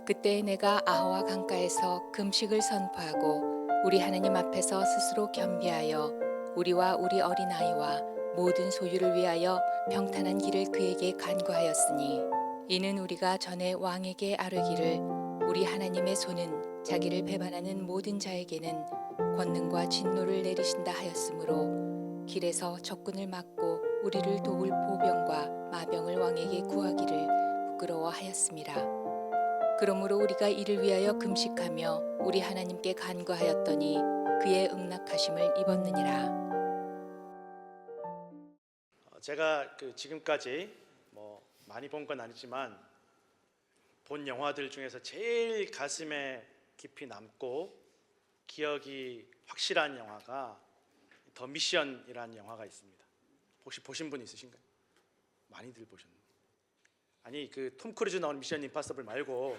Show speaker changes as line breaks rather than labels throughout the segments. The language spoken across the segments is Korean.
그때 내가 아하와 강가에서 금식을 선포하고 우리 하나님 앞에서 스스로 겸비하여 우리와 우리 어린아이와 모든 소유를 위하여 평탄한 길을 그에게 간구하였으니 이는 우리가 전에 왕에게 아뢰기를 우리 하나님의 손은 자기를 배반하는 모든 자에게는 권능과 진노를 내리신다 하였으므로 길에서 적군을 막고 우리를 도울 보병과 마병을 왕에게 구하기를 부끄러워하였음이라. 그러므로 우리가 이를 위하여 금식하며 우리 하나님께 간구하였더니 그의 응낙하심을 입었느니라.
제가 지금까지 많이 본 건 아니지만 본 영화들 중에서 제일 가슴에 깊이 남고 기억이 확실한 영화가 더 미션이라는 영화가 있습니다. 혹시 보신 분 있으신가요? 많이들 보셨나요? 아니 톰 크루즈 나온 미션 임파서블 말고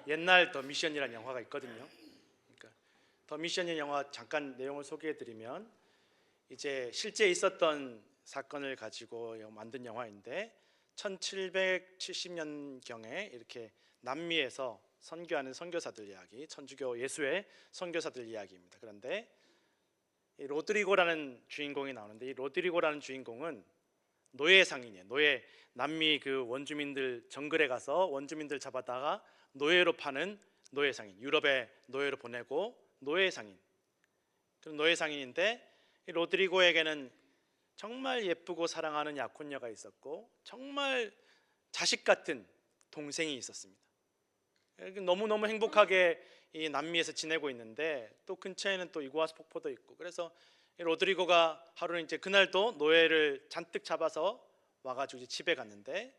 옛날 더 미션이라는 영화가 있거든요. 그러니까 더 미션의 영화 잠깐 내용을 소개해드리면 이제 실제 있었던 사건을 가지고 만든 영화인데 1770년경에 이렇게 남미에서 선교하는 선교사들 이야기, 천주교 예수의 선교사들 이야기입니다. 그런데 이 로드리고라는 주인공이 나오는데 이 로드리고라는 주인공은 노예 상인이에요. 남미 원주민들 정글에 가서 원주민들 잡아다가 노예로 파는 노예 상인, 유럽에 노예로 보내고 노예 상인. 그런 노예 상인인데 이 로드리고에게는 정말 예쁘고 사랑하는 약혼녀가 있었고 정말 자식 같은 동생이 있었습니다. 너무너무 행복하게 이 남미에서 지내고 있는데 또 근처에는 또 이구아수 폭포도 있고 그래서 로드리고가 하루는 이제 그날도 노예를 잔뜩 잡아서 와가지고 이제 집에 갔는데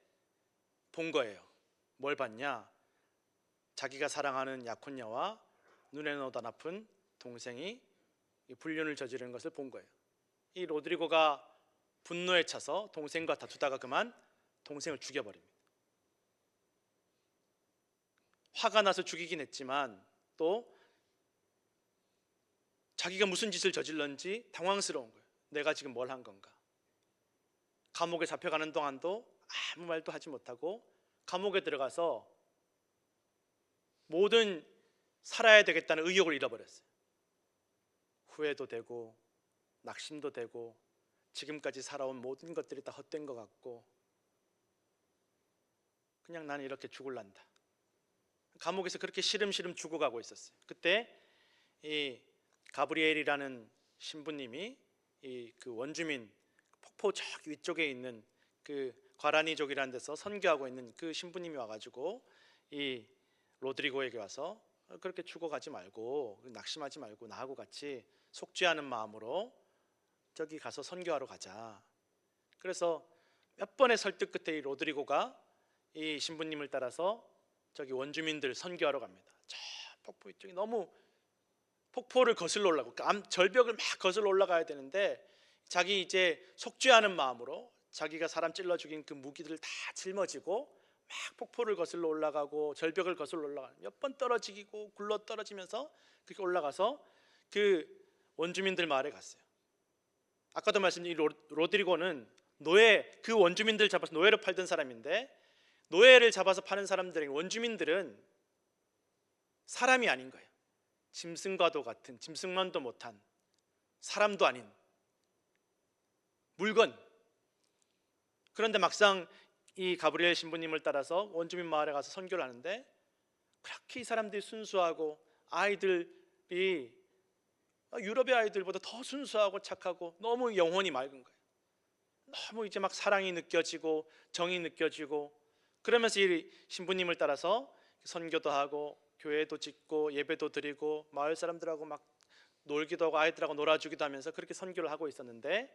본 거예요. 뭘 봤냐? 자기가 사랑하는 약혼녀와 눈에 넣어도 안 아픈 동생이 불륜을 저지르는 것을 본 거예요. 이 로드리고가 분노에 차서 동생과 다투다가 그만 동생을 죽여버립니다. 화가 나서 죽이긴 했지만 또 자기가 무슨 짓을 저질렀는지 당황스러운 거예요. 내가 지금 뭘 한 건가? 감옥에 잡혀가는 동안도 아무 말도 하지 못하고 감옥에 들어가서 모든 살아야 되겠다는 의욕을 잃어버렸어요. 후회도 되고 낙심도 되고 지금까지 살아온 모든 것들이 다 헛된 것 같고 그냥 나는 이렇게 죽을란다. 감옥에서 그렇게 시름시름 죽어가고 있었어요. 그때 이 가브리엘이라는 신부님이 원주민 폭포 저기 위쪽에 있는 과라니족이라는 데서 선교하고 있는 그 신부님이 와가지고 이 로드리고에게 와서 그렇게 죽어가지 말고 낙심하지 말고 나하고 같이 속죄하는 마음으로 저기 가서 선교하러 가자. 그래서 몇 번의 설득 끝에 이 로드리고가 이 신부님을 따라서 저기 원주민들 선교하러 갑니다. 저 폭포 위쪽에 너무 폭포를 거슬러 올라가고 절벽을 막 거슬러 올라가야 되는데 자기 이제 속죄하는 마음으로 자기가 사람 찔러 죽인 그 무기들을 다 짊어지고 막 폭포를 거슬러 올라가고 절벽을 거슬러 올라가고 몇 번 떨어지고 굴러 떨어지면서 그렇게 올라가서 그 원주민들 마을에 갔어요. 아까도 말씀드린 이 로드리고는 그 원주민들 잡아서 노예로 팔던 사람인데 노예를 잡아서 파는 사람들에게 원주민들은 사람이 아닌 거예요. 짐승과도 같은, 짐승만도 못한, 사람도 아닌 물건. 그런데 막상 이 가브리엘 신부님을 따라서 원주민 마을에 가서 선교를 하는데 그렇게 이 사람들이 순수하고 아이들이 유럽의 아이들보다 더 순수하고 착하고 너무 영혼이 맑은 거예요. 너무 이제 막 사랑이 느껴지고 정이 느껴지고 그러면서 이 신부님을 따라서 선교도 하고 교회도 짓고 예배도 드리고 마을 사람들하고 막 놀기도 하고 아이들하고 놀아주기도 하면서 그렇게 선교를 하고 있었는데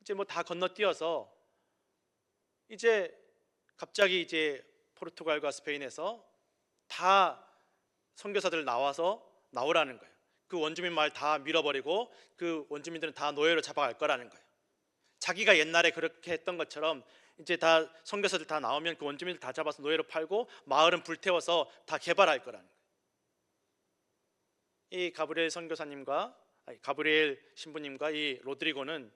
이제 다 건너뛰어서 이제 갑자기 이제 포르투갈과 스페인에서 다 선교사들 나오라는 거예요. 그 원주민 마을 다 밀어버리고 그 원주민들은 다 노예로 잡아갈 거라는 거예요. 자기가 옛날에 그렇게 했던 것처럼 이제 다 선교사들 다 나오면 그 원주민들 다 잡아서 노예로 팔고 마을은 불태워서 다 개발할 거라는 거예요. 이 가브리엘 신부님과 이 로드리고는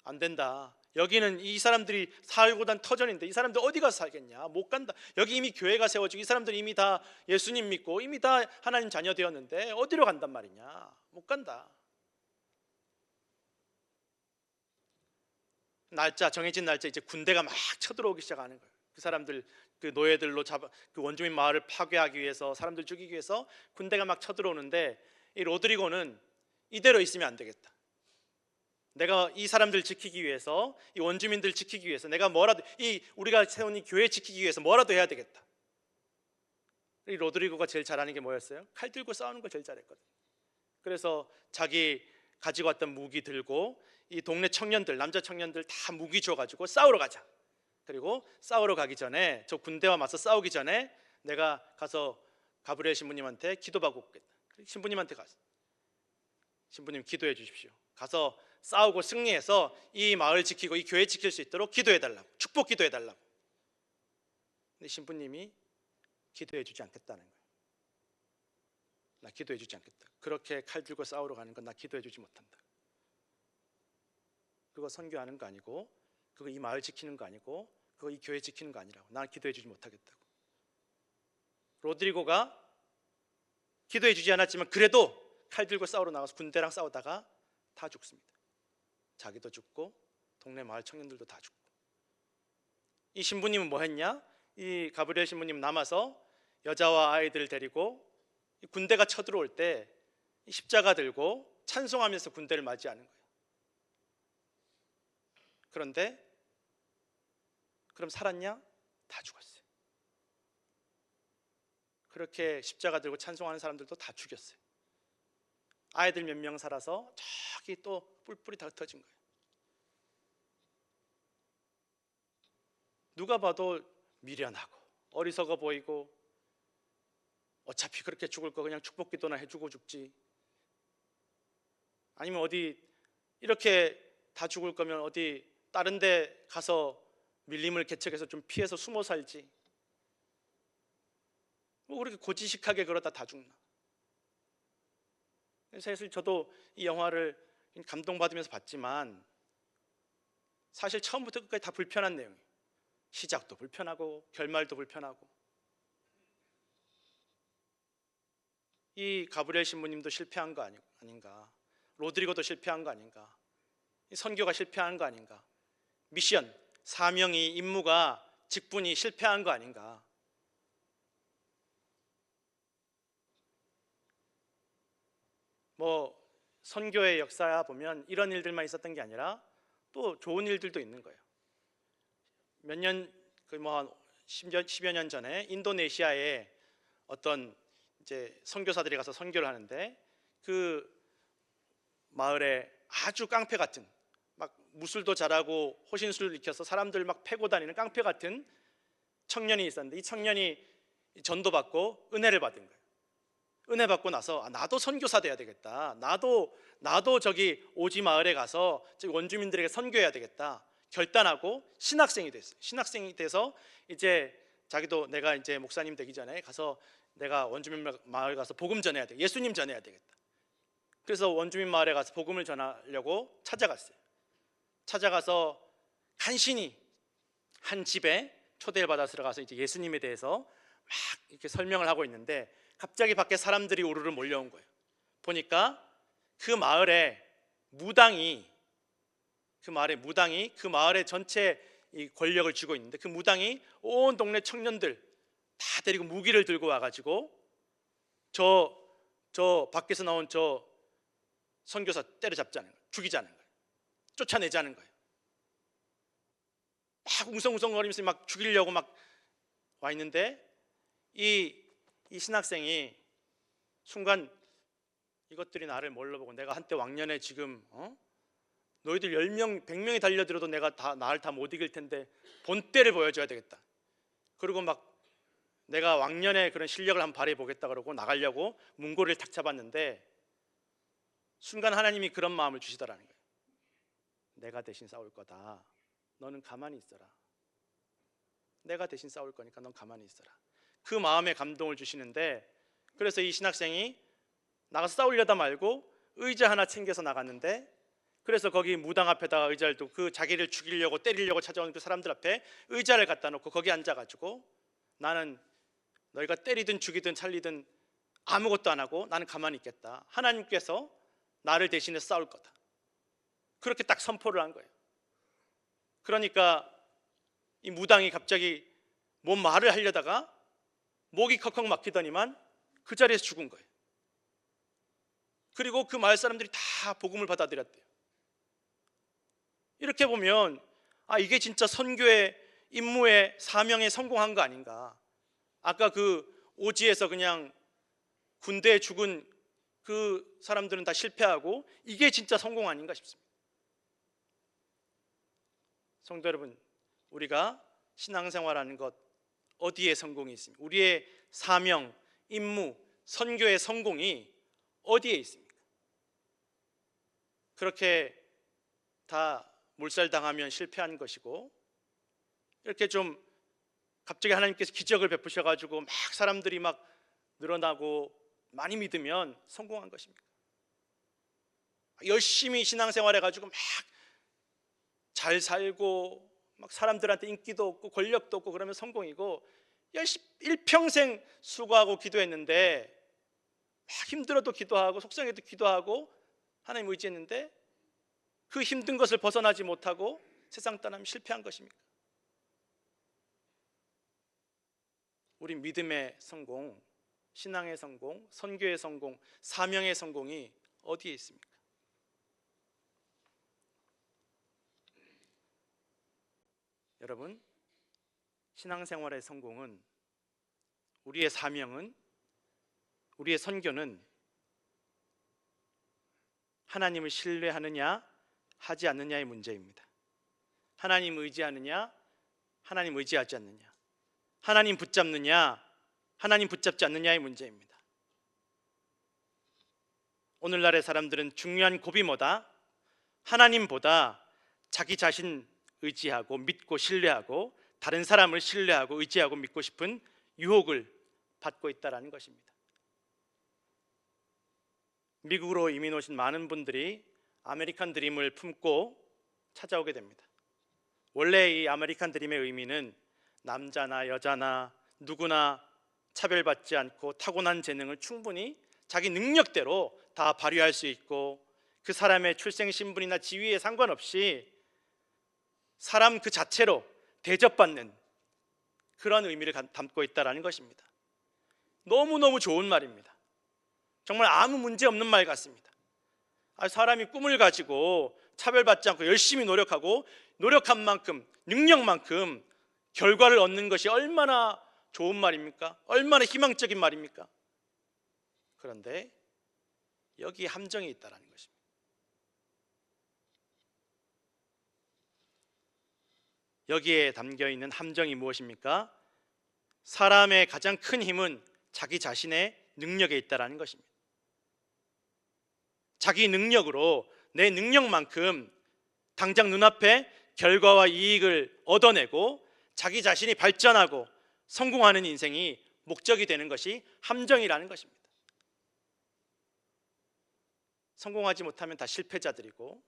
안 된다. 여기는 이 사람들이 살고 난 터전인데 이 사람들 어디 가서 살겠냐? 못 간다. 여기 이미 교회가 세워지고 이 사람들이 이미 다 예수님 믿고 이미 다 하나님 자녀 되었는데 어디로 간단 말이냐? 못 간다. 날짜, 정해진 날짜, 이제 군대가 막 쳐들어오기 시작하는 거예요. 그 사람들, 그 노예들로 잡아 그 원주민 마을을 파괴하기 위해서, 사람들 죽이기 위해서 군대가 막 쳐들어오는데, 이 로드리고는 이대로 있으면 안 되겠다. 내가 이 사람들 지키기 위해서, 이 원주민들 지키기 위해서, 내가 뭐라도, 이 우리가 세운 이 교회 지키기 위해서 뭐라도 해야 되겠다. 이 로드리고가 제일 잘하는 게 뭐였어요? 칼 들고 싸우는 걸 제일 잘했거든요. 그래서 자기 가지고 왔던 무기 들고 이 동네 청년들, 남자 청년들 다 무기 줘가지고 싸우러 가자. 그리고 싸우러 가기 전에, 저 군대와 맞서 싸우기 전에 내가 가서 가브리엘 신부님한테 기도받고 오겠다. 신부님한테 가서, 신부님 기도해 주십시오. 가서 싸우고 승리해서 이 마을 지키고 이 교회 지킬 수 있도록 기도해 달라고, 축복 기도해 달라고. 근데 신부님이 기도해 주지 않겠다는 거예요. 나 기도해 주지 않겠다. 그렇게 칼 들고 싸우러 가는 건 나 기도해 주지 못한다. 그거 선교하는 거 아니고, 그거 이 마을 지키는 거 아니고, 그거 이 교회 지키는 거 아니라고. 난 기도해 주지 못하겠다고. 로드리고가 기도해 주지 않았지만 그래도 칼 들고 싸우러 나가서 군대랑 싸우다가 다 죽습니다. 자기도 죽고 동네 마을 청년들도 다 죽고. 이 신부님은 뭐 했냐? 이 가브리엘 신부님 남아서 여자와 아이들을 데리고 군대가 쳐들어올 때 십자가 들고 찬송하면서 군대를 맞이하는 거예요. 그런데 그럼 살았냐? 다 죽었어요. 그렇게 십자가 들고 찬송하는 사람들도 다 죽였어요. 아이들 몇 명 살아서 저기 또 뿔뿔이 다 흩어진 거예요. 누가 봐도 미련하고 어리석어 보이고, 어차피 그렇게 죽을 거 그냥 축복 기도나 해주고 죽지, 아니면 어디 이렇게 다 죽을 거면 어디 다른 데 가서 밀림을 개척해서 좀 피해서 숨어 살지, 뭐 그렇게 고지식하게 그러다 다 죽나. 사실 저도 이 영화를 감동받으면서 봤지만 사실 처음부터 끝까지 다 불편한 내용이에요. 시작도 불편하고 결말도 불편하고. 이 가브리엘 신부님도 실패한 거 아닌가, 로드리고도 실패한 거 아닌가, 이 선교가 실패한 거 아닌가, 미션, 사명이, 임무가, 직분이 실패한 거 아닌가. 뭐 선교의 역사 보면 이런 일들만 있었던 게 아니라 또 좋은 일들도 있는 거예요. 몇 년, 한 10여 년 전에 인도네시아에 어떤 이제 선교사들이 가서 선교를 하는데, 그 마을에 아주 깡패 같은, 막 무술도 잘하고 호신술을 익혀서 사람들 막 패고 다니는 깡패 같은 청년이 있었는데, 이 청년이 전도받고 은혜를 받은 거예요. 은혜 받고 나서 나도 선교사 돼야 되겠다, 나도 저기 오지 마을에 가서 저기 원주민들에게 선교해야 되겠다 결단하고 신학생이 됐어요. 신학생이 돼서 이제 자기도 내가 이제 목사님 되기 전에 가서 내가 원주민 마을 가서 복음 전해야 돼, 예수님 전해야 되겠다. 그래서 원주민 마을에 가서 복음을 전하려고 찾아갔어요. 찾아가서 간신히 한 집에 초대를 받아서 들어가서 이제 예수님에 대해서 막 이렇게 설명을 하고 있는데, 갑자기 밖에 사람들이 우르르 몰려온 거예요. 보니까 그 마을에 무당이 그 마을의 전체 이 권력을 쥐고 있는데, 그 무당이 온 동네 청년들 다 데리고 무기를 들고 와가지고 저 밖에서 나온 저 선교사 때려잡자는 거예요. 죽이자는 거예요. 쫓아내자는 거예요. 막 웅성웅성거리면서 막 죽이려고 막 와 있는데, 이 신학생이 순간 이것들이 나를 뭘로 보고, 내가 한때 왕년에 지금 너희들 10명, 100명이 달려들어도 내가 나를 다 못 이길 텐데 본때를 보여줘야 되겠다. 그리고 막 내가 왕년에 그런 실력을 한번 발휘해 보겠다 그러고 나가려고 문고리를 탁 잡았는데, 순간 하나님이 그런 마음을 주시더라는 거예요. 내가 대신 싸울 거다. 너는 가만히 있어라. 내가 대신 싸울 거니까 넌 가만히 있어라. 그 마음에 감동을 주시는데, 그래서 이 신학생이 나가서 싸우려다 말고 의자 하나 챙겨서 나갔는데, 그래서 거기 무당 앞에다가 의자를 두고 그 자기를 죽이려고 때리려고 찾아오는 그 사람들 앞에 의자를 갖다 놓고 거기 앉아가지고 나는 너희가 때리든 죽이든 살리든 아무것도 안 하고 나는 가만히 있겠다. 하나님께서 나를 대신해 싸울 거다. 그렇게 딱 선포를 한 거예요. 그러니까 이 무당이 갑자기 뭔 말을 하려다가 목이 컥컥 막히더니만 그 자리에서 죽은 거예요. 그리고 그 마을 사람들이 다 복음을 받아들였대요. 이렇게 보면 이게 진짜 선교의 임무의 사명에 성공한 거 아닌가. 아까 그 오지에서 그냥 군대에 죽은 그 사람들은 다 실패하고 이게 진짜 성공 아닌가 싶습니다. 성도 여러분, 우리가 신앙생활하는 것 어디에 성공이 있습니까? 우리의 사명, 임무, 선교의 성공이 어디에 있습니까? 그렇게 다 몰살당하면 실패한 것이고, 이렇게 좀 갑자기 하나님께서 기적을 베푸셔가지고 막 사람들이 막 늘어나고 많이 믿으면 성공한 것입니까? 열심히 신앙생활 해가지고 막 잘 살고 막 사람들한테 인기도 없고 권력도 없고 그러면 성공이고, 일평생 수고하고 기도했는데 막 힘들어도 기도하고 속상해도 기도하고 하나님 의지했는데 그 힘든 것을 벗어나지 못하고 세상 떠나면 실패한 것입니까? 우리 믿음의 성공, 신앙의 성공, 선교의 성공, 사명의 성공이 어디에 있습니까? 여러분, 신앙생활의 성공은, 우리의 사명은, 우리의 선교는 하나님을 신뢰하느냐 하지 않느냐의 문제입니다. 하나님 의지하느냐, 하나님 의지하지 않느냐, 하나님 붙잡느냐, 하나님 붙잡지 않느냐의 문제입니다. 오늘날의 사람들은 중요한 고비 뭐다? 하나님보다 자기 자신 의지하고 믿고 신뢰하고 다른 사람을 신뢰하고 의지하고 믿고 싶은 유혹을 받고 있다는 것입니다. 미국으로 이민 오신 많은 분들이 아메리칸 드림을 품고 찾아오게 됩니다. 원래 이 아메리칸 드림의 의미는 남자나 여자나 누구나 차별받지 않고 타고난 재능을 충분히 자기 능력대로 다 발휘할 수 있고, 그 사람의 출생 신분이나 지위에 상관없이 사람 그 자체로 대접받는 그런 의미를 담고 있다는 것입니다. 너무너무 좋은 말입니다. 정말 아무 문제 없는 말 같습니다. 사람이 꿈을 가지고 차별받지 않고 열심히 노력하고 노력한 만큼, 능력만큼 결과를 얻는 것이 얼마나 좋은 말입니까? 얼마나 희망적인 말입니까? 그런데 여기에 함정이 있다는 것입니다. 여기에 담겨있는 함정이 무엇입니까? 사람의 가장 큰 힘은 자기 자신의 능력에 있다는 것입니다. 자기 능력으로, 내 능력만큼 당장 눈앞에 결과와 이익을 얻어내고 자기 자신이 발전하고 성공하는 인생이 목적이 되는 것이 함정이라는 것입니다. 성공하지 못하면 다 실패자들이고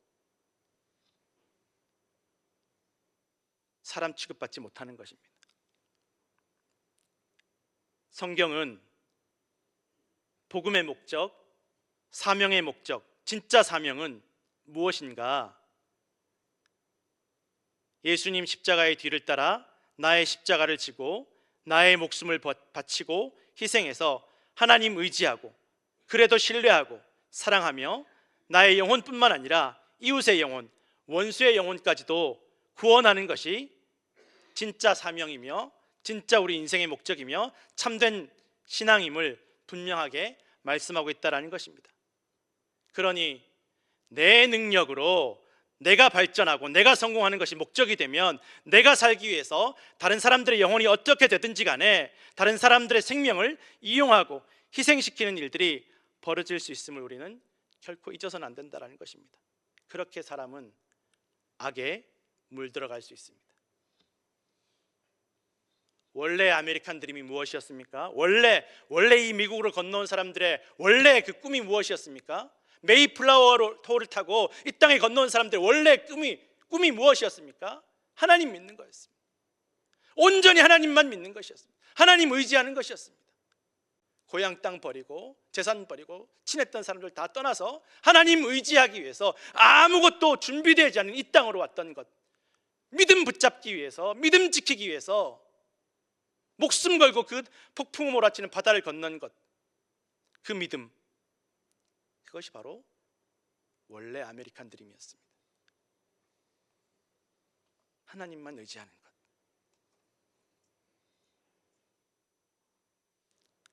사람 취급받지 못하는 것입니다. 성경은 복음의 목적, 사명의 목적, 진짜 사명은 무엇인가? 예수님 십자가의 뒤를 따라 나의 십자가를 지고 나의 목숨을 바치고 희생해서 하나님 의지하고 그래도 신뢰하고 사랑하며 나의 영혼뿐만 아니라 이웃의 영혼, 원수의 영혼까지도 구원하는 것이 진짜 사명이며 진짜 우리 인생의 목적이며 참된 신앙임을 분명하게 말씀하고 있다는 것입니다. 그러니 내 능력으로 내가 발전하고 내가 성공하는 것이 목적이 되면 내가 살기 위해서 다른 사람들의 영혼이 어떻게 되든지 간에 다른 사람들의 생명을 이용하고 희생시키는 일들이 벌어질 수 있음을 우리는 결코 잊어서는 안 된다는 것입니다. 그렇게 사람은 악에 물들어갈 수 있습니다. 원래 아메리칸 드림이 무엇이었습니까? 원래 이 미국으로 건너온 사람들의 원래 그 꿈이 무엇이었습니까? 메이플라워 호를 타고 이 땅에 건너온 사람들 원래 꿈이 무엇이었습니까? 하나님 믿는 거였습니다. 온전히 하나님만 믿는 것이었습니다. 하나님 의지하는 것이었습니다. 고향 땅 버리고 재산 버리고 친했던 사람들 다 떠나서 하나님 의지하기 위해서 아무것도 준비되지 않은 이 땅으로 왔던 것, 믿음 붙잡기 위해서, 믿음 지키기 위해서 목숨 걸고 그 폭풍우 몰아치는 바다를 건넌 것, 그 믿음, 그것이 바로 원래 아메리칸 드림이었습니다. 하나님만 의지하는 것.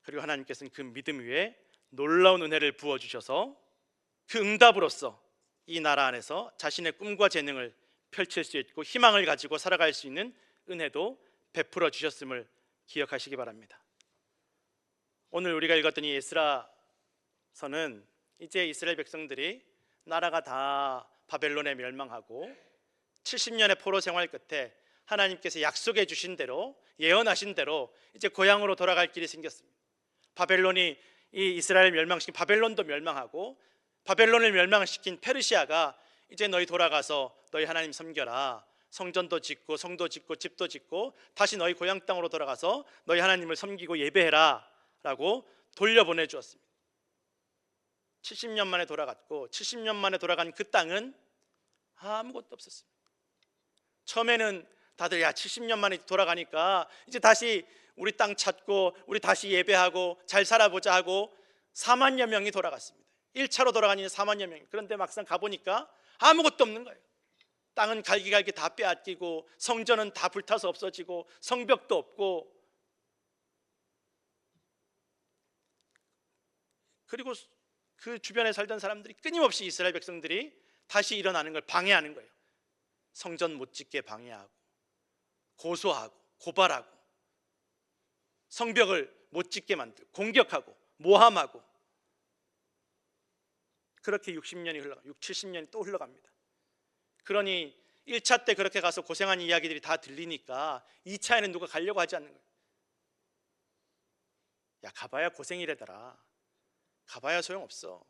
그리고 하나님께서는 그 믿음 위에 놀라운 은혜를 부어주셔서 그 응답으로써 이 나라 안에서 자신의 꿈과 재능을 펼칠 수 있고 희망을 가지고 살아갈 수 있는 은혜도 베풀어 주셨음을 기억하시기 바랍니다. 오늘 우리가 읽었던 이 에스라서는 이제 이스라엘 백성들이 나라가 다 바벨론에 멸망하고 70년의 포로 생활 끝에 하나님께서 약속해 주신 대로, 예언하신 대로 이제 고향으로 돌아갈 길이 생겼습니다. 바벨론이 이 이스라엘 멸망시킨 바벨론도 멸망하고, 바벨론을 멸망시킨 페르시아가 이제 너희 돌아가서 너희 하나님 섬겨라, 성전도 짓고 성도 짓고 집도 짓고 다시 너희 고향 땅으로 돌아가서 너희 하나님을 섬기고 예배해라 라고 돌려보내 주었습니다. 70년 만에 돌아갔고 70년 만에 돌아간 그 땅은 아무것도 없었습니다. 처음에는 다들 70년 만에 돌아가니까 이제 다시 우리 땅 찾고 우리 다시 예배하고 잘 살아보자 하고 4만여 명이 돌아갔습니다. 1차로 돌아간 이는 4만여 명. 그런데 막상 가보니까 아무것도 없는 거예요. 땅은 갈기갈기 다 빼앗기고 성전은 다 불타서 없어지고 성벽도 없고, 그리고 그 주변에 살던 사람들이 끊임없이 이스라엘 백성들이 다시 일어나는 걸 방해하는 거예요. 성전 못 짓게 방해하고 고소하고 고발하고 성벽을 못 짓게 만들고 공격하고 모함하고, 그렇게 70년이 또 흘러갑니다. 그러니 1차 때 그렇게 가서 고생한 이야기들이 다 들리니까 2차에는 누가 가려고 하지 않는 거예요. 야, 가봐야 고생이래더라. 가봐야 소용없어.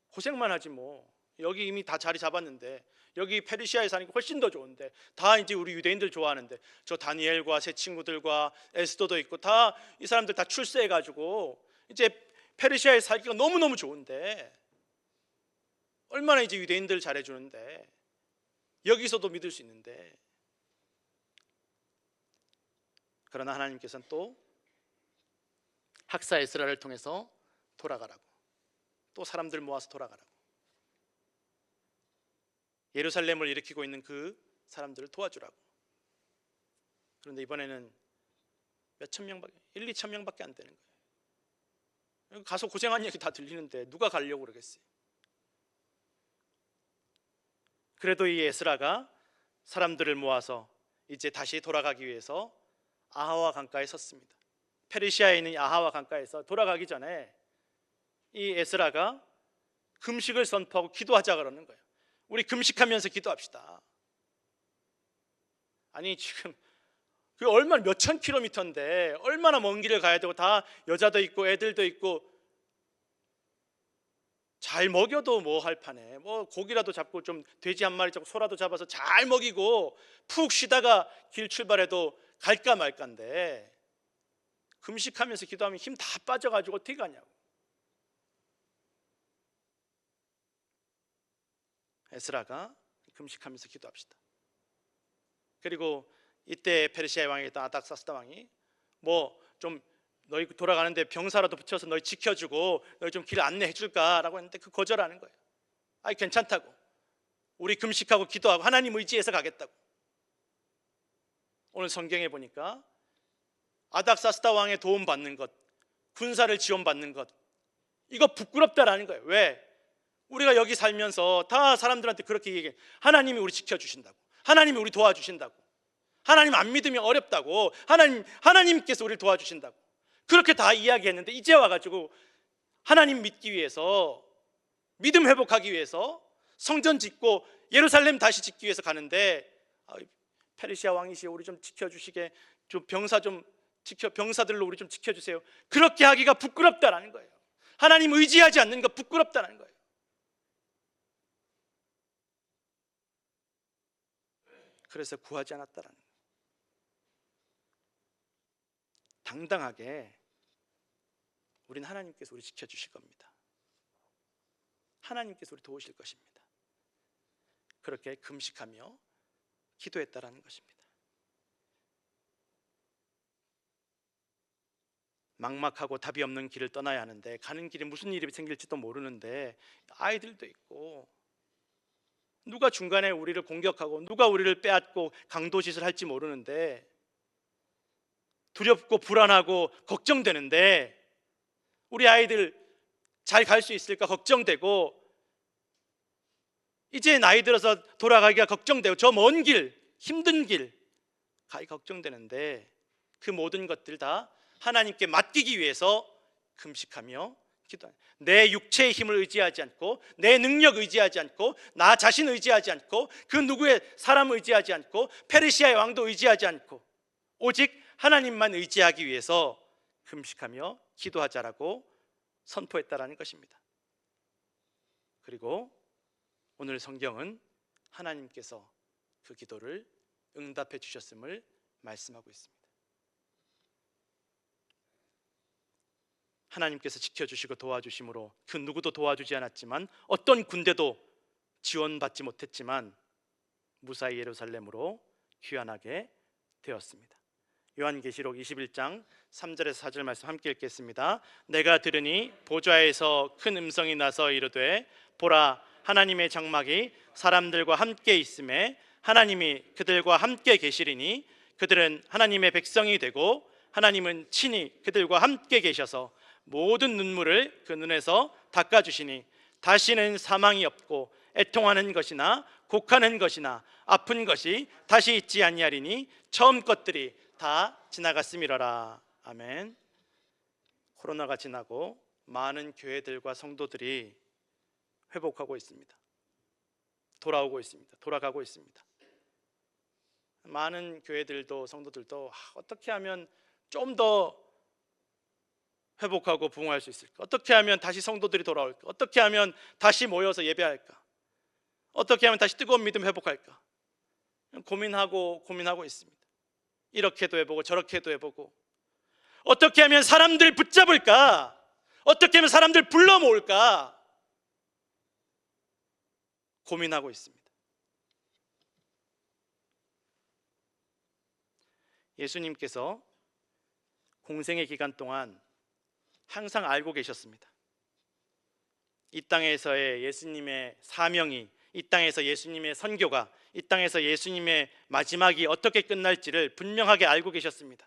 고생만 하지 뭐. 여기 이미 다 자리 잡았는데, 여기 페르시아에 사는 게 훨씬 더 좋은데, 다 이제 우리 유대인들 좋아하는데, 저 다니엘과 새 친구들과 에스더도 있고 다 이 사람들 다 출세해가지고 이제 페르시아에 살기가 너무너무 좋은데, 얼마나 이제 유대인들 잘해주는데, 여기서도 믿을 수 있는데. 그러나 하나님께서는 또 학사 에스라를 통해서 돌아가라고, 또 사람들 모아서 돌아가라고, 예루살렘을 일으키고 있는 그 사람들을 도와주라고. 그런데 이번에는 몇천 명밖에, 1, 2천 명밖에 안 되는 거예요. 가서 고생한 얘기 다 들리는데 누가 가려고 그러겠어요. 그래도 이 에스라가 사람들을 모아서 이제 다시 돌아가기 위해서 아하와 강가에 섰습니다. 페르시아에 있는 아하와 강가에서 돌아가기 전에 이 에스라가 금식을 선포하고 기도하자 그러는 거예요. 우리 금식하면서 기도합시다. 아니 지금 그 얼마나 몇천 킬로미터인데 얼마나 먼 길을 가야 되고, 다 여자도 있고 애들도 있고, 잘 먹여도 뭐 할 판에 뭐 고기라도 잡고 좀 돼지 한 마리 잡고 소라도 잡아서 잘 먹이고 푹 쉬다가 길 출발해도 갈까 말까인데, 금식하면서 기도하면 힘 다 빠져가지고 어떻게 가냐고. 에스라가 금식하면서 기도합시다. 그리고 이때 페르시아의 왕이었던 아닥사스다 왕이 뭐 좀 너희 돌아가는데 병사라도 붙여서 너희 지켜주고 너희 좀 길 안내해 줄까라고 했는데 그 거절하는 거예요. 아니 괜찮다고, 우리 금식하고 기도하고 하나님 의지해서 가겠다고. 오늘 성경에 보니까 아닥사스다 왕의 도움 받는 것, 군사를 지원받는 것, 이거 부끄럽다라는 거예요. 왜? 우리가 여기 살면서 다 사람들한테 그렇게 얘기해. 하나님이 우리 지켜주신다고, 하나님이 우리 도와주신다고, 하나님 안 믿으면 어렵다고, 하나님께서 우리를 도와주신다고, 그렇게 다 이야기했는데 이제 와가지고 하나님 믿기 위해서, 믿음 회복하기 위해서 성전 짓고 예루살렘 다시 짓기 위해서 가는데, 페르시아 왕이시여 우리 좀 지켜주시게, 좀 병사들로 우리 좀 지켜주세요. 그렇게 하기가 부끄럽다라는 거예요. 하나님 의지하지 않는 거 부끄럽다는 거예요. 그래서 구하지 않았다는 거예요. 당당하게 우린 하나님께서 우리 지켜주실 겁니다. 하나님께서 우리 도우실 것입니다. 그렇게 금식하며 기도했다라는 것입니다. 막막하고 답이 없는 길을 떠나야 하는데, 가는 길에 무슨 일이 생길지도 모르는데, 아이들도 있고 누가 중간에 우리를 공격하고 누가 우리를 빼앗고 강도짓을 할지 모르는데, 두렵고 불안하고 걱정되는데, 우리 아이들 잘 갈 수 있을까 걱정되고, 이제 나이 들어서 돌아가기가 걱정되고, 저 먼 길, 힘든 길 가기 걱정되는데, 그 모든 것들 다 하나님께 맡기기 위해서 금식하며 기도하는, 내 육체의 힘을 의지하지 않고, 내 능력 의지하지 않고, 나 자신 의지하지 않고, 그 누구의 사람 의지하지 않고, 페르시아의 왕도 의지하지 않고, 오직 하나님만 의지하기 위해서 금식하며 기도하자라고 선포했다라는 것입니다. 그리고 오늘 성경은 하나님께서 그 기도를 응답해 주셨음을 말씀하고 있습니다. 하나님께서 지켜주시고 도와주심으로 그 누구도 도와주지 않았지만, 어떤 군대도 지원받지 못했지만 무사히 예루살렘으로 귀환하게 되었습니다. 요한계시록 21장 3절에서 4절 말씀 함께 읽겠습니다. 내가 들으니 보좌에서 큰 음성이 나서 이르되, 보라, 하나님의 장막이 사람들과 함께 있음에 하나님이 그들과 함께 계시리니 그들은 하나님의 백성이 되고 하나님은 친히 그들과 함께 계셔서 모든 눈물을 그 눈에서 닦아주시니 다시는 사망이 없고 애통하는 것이나 곡하는 것이나 아픈 것이 다시 있지 아니하리니 처음 것들이 다 지나갔음이러라. 아멘. 코로나가 지나고 많은 교회들과 성도들이 회복하고 있습니다. 돌아오고 있습니다. 돌아가고 있습니다. 많은 교회들도 성도들도 어떻게 하면 좀 더 회복하고 부흥할 수 있을까? 어떻게 하면 다시 성도들이 돌아올까? 어떻게 하면 다시 모여서 예배할까? 어떻게 하면 다시 뜨거운 믿음 회복할까? 고민하고 있습니다. 이렇게도 해보고 저렇게도 해보고, 어떻게 하면 사람들 붙잡을까? 어떻게 하면 사람들 불러 모을까? 고민하고 있습니다. 예수님께서 공생의 기간 동안 항상 알고 계셨습니다. 이 땅에서의 예수님의 사명이, 이 땅에서 예수님의 선교가, 이 땅에서 예수님의 마지막이 어떻게 끝날지를 분명하게 알고 계셨습니다.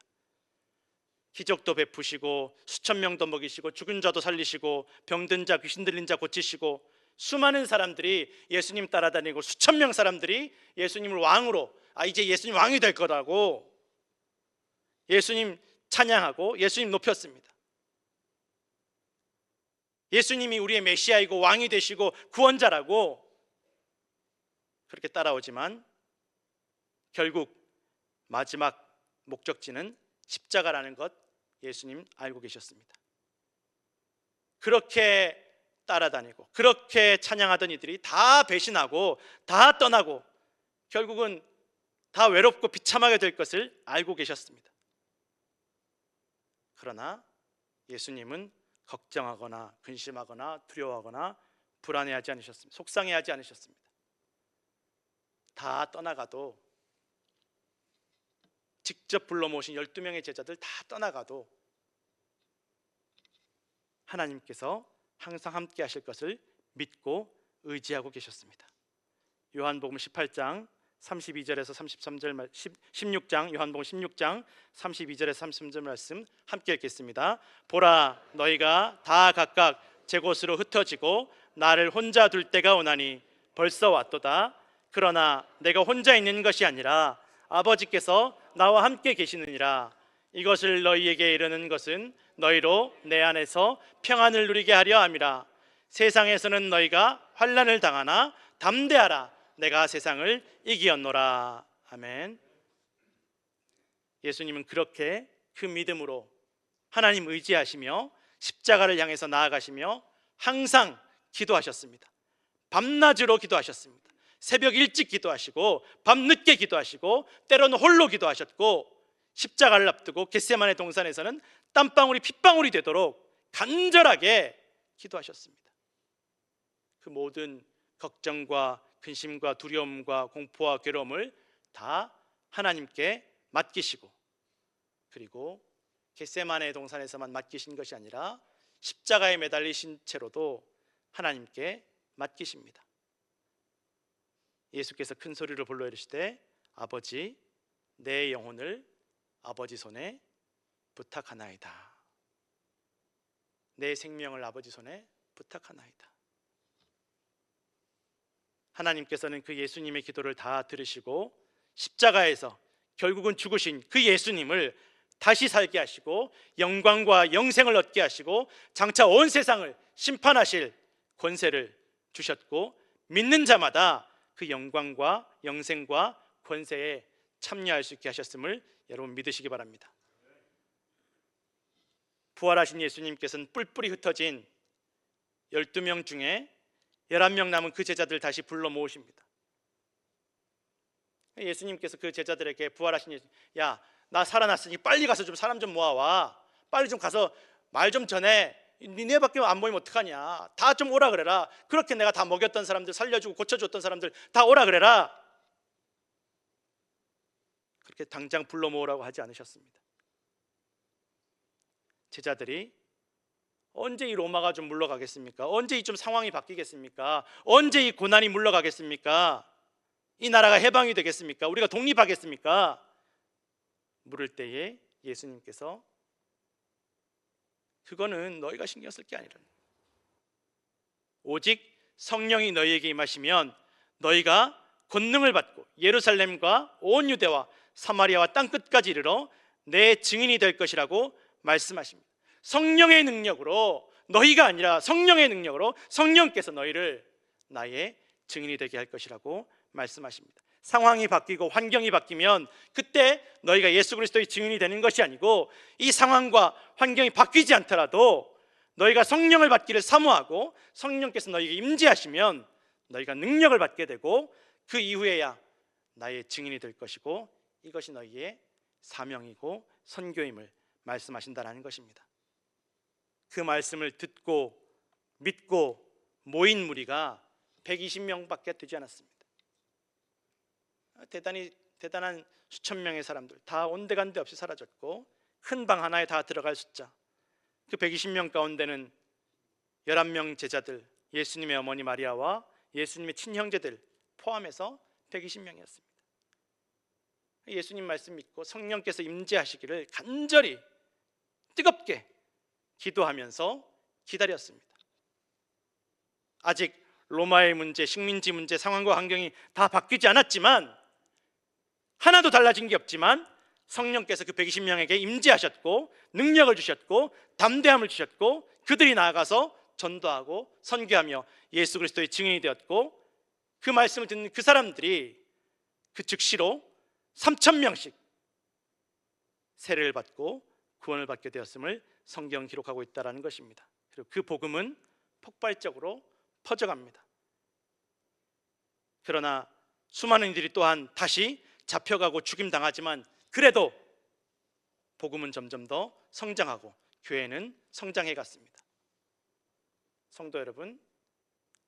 기적도 베푸시고 수천 명도 먹이시고 죽은 자도 살리시고 병든 자, 귀신 들린 자 고치시고, 수많은 사람들이 예수님 따라다니고 수천 명 사람들이 예수님을 왕으로, 이제 예수님 왕이 될 거라고 예수님 찬양하고 예수님 높였습니다. 예수님이 우리의 메시아이고 왕이 되시고 구원자라고 그렇게 따라오지만, 결국 마지막 목적지는 십자가라는 것 예수님 알고 계셨습니다. 그렇게 따라다니고 그렇게 찬양하던 이들이 다 배신하고 다 떠나고 결국은 다 외롭고 비참하게 될 것을 알고 계셨습니다. 그러나 예수님은 걱정하거나 근심하거나 두려워하거나 불안해하지 않으셨습니다. 속상해하지 않으셨습니다. 다 떠나가도, 직접 불러 모신 12명의 제자들 다 떠나가도 하나님께서 항상 함께 하실 것을 믿고 의지하고 계셨습니다. 요한복음 18장 32절에서 33절, 16장, 요한복음 16장 32절에서 33절 말씀 함께 읽겠습니다. 보라, 너희가 다 각각 제 곳으로 흩어지고 나를 혼자 둘 때가 오나니 벌써 왔도다. 그러나 내가 혼자 있는 것이 아니라 아버지께서 나와 함께 계시느니라. 이것을 너희에게 이르는 것은 너희로 내 안에서 평안을 누리게 하려 함이라. 세상에서는 너희가 환난을 당하나 담대하라. 내가 세상을 이기었노라. 아멘. 예수님은 그렇게 그 믿음으로 하나님 의지하시며 십자가를 향해서 나아가시며 항상 기도하셨습니다. 밤낮으로 기도하셨습니다. 새벽 일찍 기도하시고 밤늦게 기도하시고 때로는 홀로 기도하셨고 십자가를 앞두고 겟세마네 동산에서는 땀방울이 핏방울이 되도록 간절하게 기도하셨습니다. 그 모든 걱정과 근심과 두려움과 공포와 괴로움을 다 하나님께 맡기시고, 그리고 겟세마네 동산에서만 맡기신 것이 아니라 십자가에 매달리신 채로도 하나님께 맡기십니다. 예수께서 큰 소리로 불러 이르시되 아버지, 내 영혼을 아버지 손에 부탁하나이다. 내 생명을 아버지 손에 부탁하나이다. 하나님께서는 그 예수님의 기도를 다 들으시고 십자가에서 결국은 죽으신 그 예수님을 다시 살게 하시고 영광과 영생을 얻게 하시고 장차 온 세상을 심판하실 권세를 주셨고, 믿는 자마다 그 영광과 영생과 권세에 참여할 수 있게 하셨음을 여러분 믿으시기 바랍니다. 부활하신 예수님께서는 뿔뿔이 흩어진 12명 중에 11명 남은 그 제자들 다시 불러 모으십니다. 예수님께서 그 제자들에게, 부활하신 예수님, 야, 나 살아났으니 빨리 가서 좀 사람 좀 모아와. 빨리 좀 가서 말 좀 전해. 니네밖에 안 모이면 어떡하냐. 다 좀 오라 그래라. 그렇게 내가 다 먹였던 사람들, 살려주고 고쳐줬던 사람들 다 오라 그래라. 그렇게 당장 불러 모으라고 하지 않으셨습니다. 제자들이 언제 이 로마가 좀 물러가겠습니까? 언제 이 좀 상황이 바뀌겠습니까? 언제 이 고난이 물러가겠습니까? 이 나라가 해방이 되겠습니까? 우리가 독립하겠습니까? 물을 때에 예수님께서 그거는 너희가 신경 쓸 게 아니라 오직 성령이 너희에게 임하시면 너희가 권능을 받고 예루살렘과 온 유대와 사마리아와 땅끝까지 이르러 내 증인이 될 것이라고 말씀하십니다. 성령의 능력으로, 너희가 아니라 성령의 능력으로 성령께서 너희를 나의 증인이 되게 할 것이라고 말씀하십니다. 상황이 바뀌고 환경이 바뀌면 그때 너희가 예수 그리스도의 증인이 되는 것이 아니고, 이 상황과 환경이 바뀌지 않더라도 너희가 성령을 받기를 사모하고 성령께서 너희에게 임재하시면 너희가 능력을 받게 되고 그 이후에야 나의 증인이 될 것이고, 이것이 너희의 사명이고 선교임을 말씀하신다는 것입니다. 그 말씀을 듣고 믿고 모인 무리가 120명밖에 되지 않았습니다. 대단한 수천 명의 사람들 다 온데간데 없이 사라졌고, 큰 방 하나에 다 들어갈 숫자, 그 120명 가운데는 11명 제자들, 예수님의 어머니 마리아와 예수님의 친형제들 포함해서 120명이었습니다. 예수님 말씀 믿고 성령께서 임재하시기를 간절히 뜨겁게 기도하면서 기다렸습니다. 아직 로마의 문제, 식민지 문제, 상황과 환경이 다 바뀌지 않았지만, 하나도 달라진 게 없지만 성령께서 그 120명에게 임재하셨고 능력을 주셨고 담대함을 주셨고, 그들이 나아가서 전도하고 선교하며 예수 그리스도의 증인이 되었고, 그 말씀을 듣는 그 사람들이 그 즉시로 3,000명씩 세례를 받고 구원을 받게 되었음을 성경 기록하고 있다는 것입니다. 그리고 그 복음은 폭발적으로 퍼져갑니다. 그러나 수많은 이들이 또한 다시 잡혀가고 죽임당하지만, 그래도 복음은 점점 더 성장하고 교회는 성장해 갔습니다. 성도 여러분,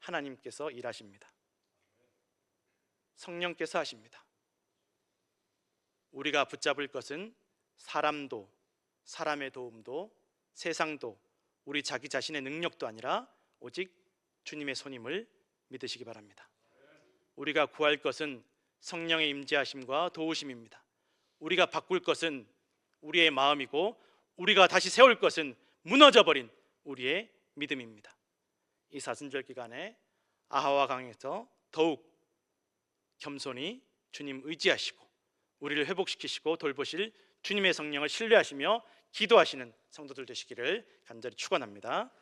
하나님께서 일하십니다. 성령께서 하십니다. 우리가 붙잡을 것은 사람도, 사람의 도움도, 세상도, 우리 자기 자신의 능력도 아니라 오직 주님의 손임을 믿으시기 바랍니다. 우리가 구할 것은 성령의 임재하심과 도우심입니다. 우리가 바꿀 것은 우리의 마음이고, 우리가 다시 세울 것은 무너져버린 우리의 믿음입니다. 이 사순절 기간에 아하와 강에서 더욱 겸손히 주님 의지하시고 우리를 회복시키시고 돌보실 주님의 성령을 신뢰하시며 기도하시는 성도들 되시기를 간절히 축원합니다.